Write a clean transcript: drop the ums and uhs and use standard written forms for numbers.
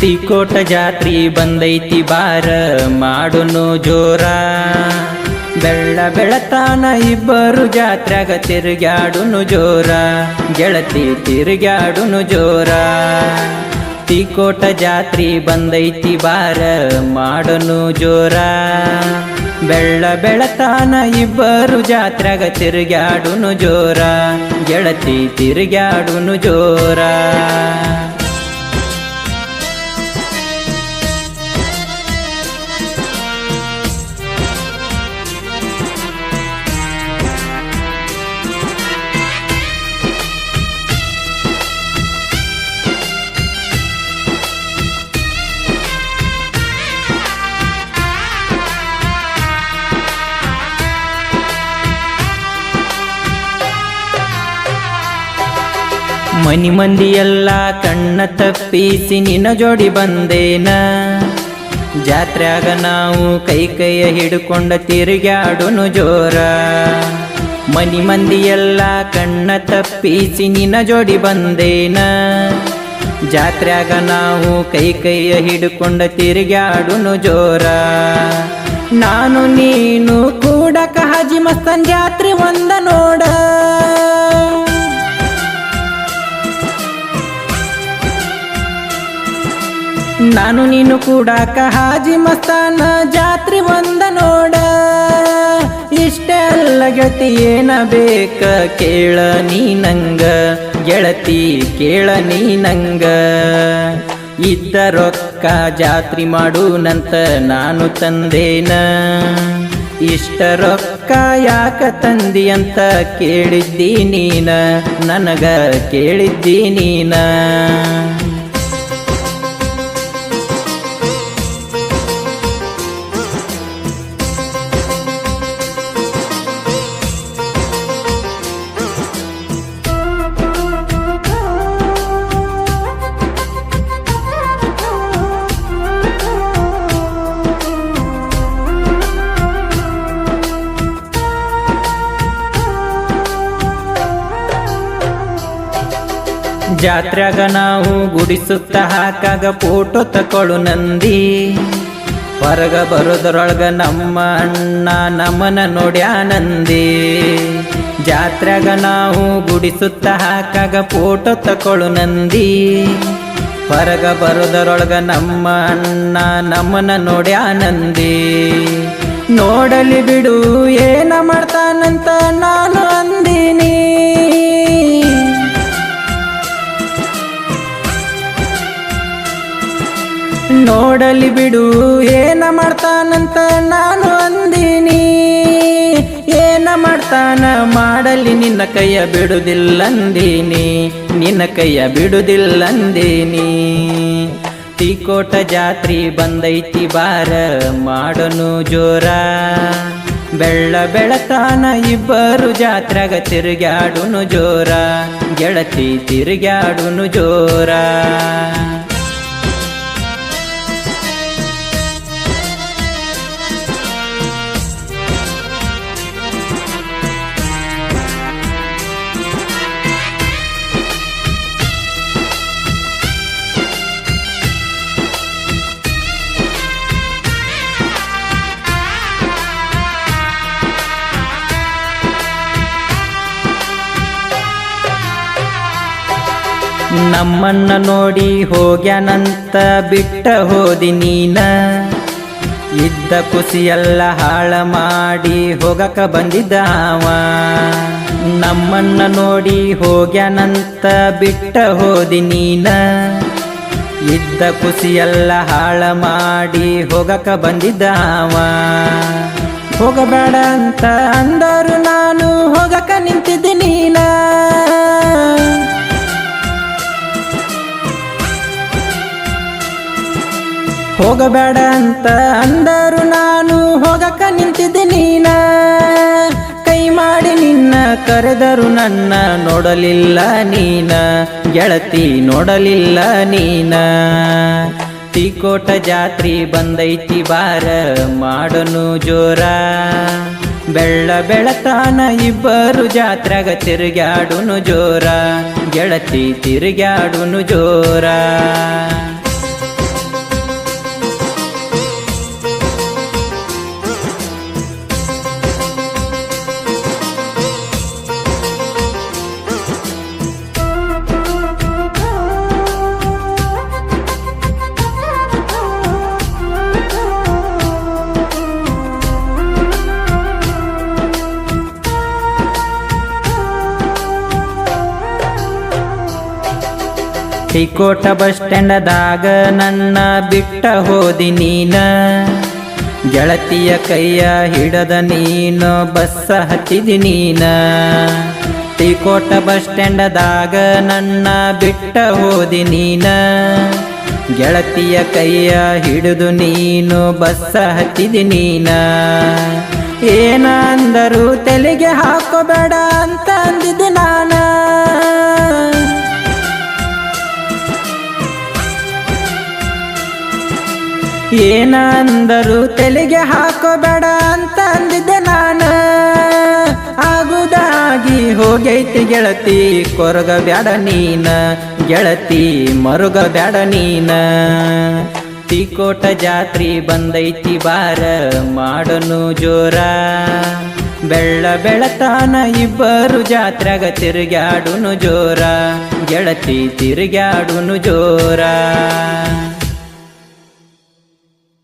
ತಿಕೋಟ ಜಾತ್ರಿ ಬಂದೈತಿ ಬಾರ ಮಾಡುನು ಜೋರ. ಬೆಳ್ಳ ಬೆಳತಾನ ಇಬ್ಬರು ಜಾತ್ರ್ಯಾಗ ತಿರುಗ್ಯಾಡುನು ಜೋರ. ಗೆಳತಿ ತಿರುಗ್ಯಾಡುನು ಜೋರ. ತಿಕೋಟ ಜಾತ್ರಿ ಬಂದೈತಿ ಬಾರ ಮಾಡುನು ಜೋರ. ಬೆಳ್ಳ ಬೆಳತಾನ ಇಬ್ಬರು ಜಾತ್ರ್ಯಾಗ ತಿರುಗ್ಯಾಡುನು ಜೋರ. ಗೆಳತಿ ತಿರುಗ್ಯಾಡುನು ಜೋರ. ಮನಿ ಮಂದಿ ಎಲ್ಲ ಕಣ್ಣ ತಪ್ಪಿಸಿ ನಿನ್ನ ಜೋಡಿ ಬಂದೇನ. ಜಾತ್ರ್ಯಾಗ ನಾವು ಕೈಯ ಹಿಡ್ಕೊಂಡ ತಿರುಗ್ಯಾಡುನು ಜೋರ. ಮನಿ ಮಂದಿ ಎಲ್ಲ ಕಣ್ಣ ತಪ್ಪಿಸಿ ನಿನ್ನ ಜೋಡಿ ಬಂದೇನ. ಜಾತ್ರ್ಯಾಗ ನಾವು ಕೈಯ ಹಿಡ್ಕೊಂಡ ತಿರುಗ್ಯಾಡುನು ಜೋರ. ನಾನು ನೀನು ಕೂಡಕ ಹಾಜಿ ಮಸ್ತನ್ ಜಾತ್ರೆ ಒಂದ ನೋಡ. ನಾನು ನೀನು ಕೂಡಾಕ ಹಾಜಿ ಮಸ್ತಾನ ಜಾತ್ರೆ ಒಂದ ನೋಡ. ಇಷ್ಟೇ ಅಲ್ಲ ಗೆಳತಿ ಏನ ಬೇಕ ಕೇಳ ನೀ ನಂಗ. ಗೆಳತಿ ಕೇಳ ನೀ ನಂಗ. ಇದ್ದ ರೊಕ್ಕ ಜಾತ್ರೆ ಮಾಡುನಂತ ನಾನು ತಂದೇನ. ಇಷ್ಟ ರೊಕ್ಕ ಯಾಕ ತಂದಿ ಅಂತ ಕೇಳಿದ್ದಿ ನೀನ. ನನಗ ಕೇಳಿದ್ದಿ ನೀನ. ಜಾತ್ರ್ಯಾಗ ನಾವು ಗುಡಿ ಸುತ್ತ ಹಾಕಾಗ ಫೋಟೋ ತಕೊಳ್ಳು ನಂದಿ. ಹೊರಗ ಬರೋದ್ರೊಳಗ ನಮ್ಮ ಅಣ್ಣ ನಮ್ಮನ ನೋಡ್ಯಾನಂದಿ. ಜಾತ್ರ್ಯಾಗ ನಾವು ಗುಡಿ ಸುತ್ತ ಹಾಕಾಗ ಫೋಟೋ ತಕೊಳ್ಳು ನಂದಿ. ಹೊರಗ ಬರೋದ್ರೊಳಗ ನಮ್ಮ ಅಣ್ಣ ನಮ್ಮನ ನೋಡ್ಯಾನಂದಿ. ನೋಡಲಿ ಬಿಡು ಏನ ಮಾಡ್ತಾನಂತ ನಾನು ಅಂದಿನಿ. ನೋಡಲಿ ಬಿಡು ಏನ ಮಾಡ್ತಾನಂತ ನಾನು ಅಂದಿನಿ. ಏನ ಮಾಡ್ತಾನ ಮಾಡಲಿ ನಿನ್ನ ಕೈಯ ಬಿಡುದಿಲ್ಲಂದೀನಿ. ನಿನ್ನ ಕೈಯ ಬಿಡುದಿಲ್ಲಂದೀನಿ. ತಿಕೋಟ ಜಾತ್ರಿ ಬಂದೈತಿ ಬಾರ ಮಾಡನು ಜೋರ. ಬೆಳ್ಳ ಬೆಳತಾನ ಇಬ್ಬರು ಜಾತ್ರ್ಯಾಗ ತಿರುಗ್ಯಾಡುನು ಜೋರ. ಗೆಳತಿ ತಿರುಗ್ಯಾಡುನು ಜೋರ. ನಮ್ಮನ್ನ ನೋಡಿ ಹೋಗ್ಯಾನಂತ ಬಿಟ್ಟ ಹೋದಿ ನೀನ. ಇದ್ದ ಖುಷಿಯೆಲ್ಲ ಹಾಳ ಮಾಡಿ ಹೋಗಕ ಬಂದಿದ್ದಾವ. ನಮ್ಮನ್ನ ನೋಡಿ ಹೋಗ್ಯಾನಂತ ಬಿಟ್ಟ ಹೋದಿ ನೀನ. ಇದ್ದ ಖುಷಿಯೆಲ್ಲ ಹಾಳ ಮಾಡಿ ಹೋಗಕ ಬಂದಿದ್ದಾವ. ಹೋಗಬೇಡ ಅಂತ ಅಂದರು ನಾನು ಹೋಗಕ ನಿಂತಿದ್ದೆ ನೀನ. ಹೋಗಬೇಡ ಅಂತ ಅಂದರು ನಾನು ಹೋಗಕ ನಿಂತಿದ್ದೆ ನೀನ. ಕೈ ಮಾಡಿ ನಿನ್ನ ಕರೆದರು ನನ್ನ ನೋಡಲಿಲ್ಲ ನೀನ. ಗೆಳತಿ ನೋಡಲಿಲ್ಲ ನೀನ. ತಿಕೋಟ ಜಾತ್ರಿ ಬಂದೈತಿ ಬಾರ ಮಾಡನು ಜೋರ. ಬೆಳ್ಳ ಬೆಳತಾನ ಇಬ್ಬರು ಜಾತ್ರ್ಯಾಗ ತಿರುಗ್ಯಾಡುನು ಜೋರ. ಗೆಳತಿ ತಿರುಗ್ಯಾಡುನು ಜೋರ. ಟಿಕೋಟ ಬಸ್ ಸ್ಟ್ಯಾಂಡದಾಗ ನನ್ನ ಬಿಟ್ಟ ಹೋದಿ ನೀನ ಗೆಳತಿಯ ಕೈಯ ಹಿಡದ ನೀನು ಬಸ್ಸ ಹತ್ತಿದಿ ನೀನ ಟಿಕೋಟ ಬಸ್ ಸ್ಟ್ಯಾಂಡದಾಗ ನನ್ನ ಬಿಟ್ಟ ಹೋದಿ ನೀನ ಗೆಳತಿಯ ಕೈಯ ಹಿಡಿದು ನೀನು ಬಸ್ಸ ಹತ್ತಿದಿ ನೀನ ಏನ ಅಂದರು ತಲೆಗೆ ಹಾಕೋಬೇಡ ಅಂತ ಅಂದಿದ್ದೆ ನಾನ ಏನ ಅಂದರು ತಲೆಗೆ ಹಾಕೋಬೇಡ ಅಂತ ಅಂದಿದ್ದೆ ನಾನು ಆಗುದಾಗಿ ಹೋಗೈತಿ ಗೆಳತಿ ಕೊರಗ ಬ್ಯಾಡ ನೀನ ಗೆಳತಿ ಮರುಗ ಬ್ಯಾಡ ನೀನ ಟಿಕೋಟ ಜಾತ್ರಿ ಬಂದೈತಿ ಬಾರ ಮಾಡನು ಜೋರ ಬೆಳ್ಳ ಬೆಳತಾನ ಇಬ್ಬರು ಜಾತ್ರೆಗ ತಿರುಗಾಡುನು ಜೋರ ಗೆಳತಿ ತಿರುಗಾಡುನು ಜೋರ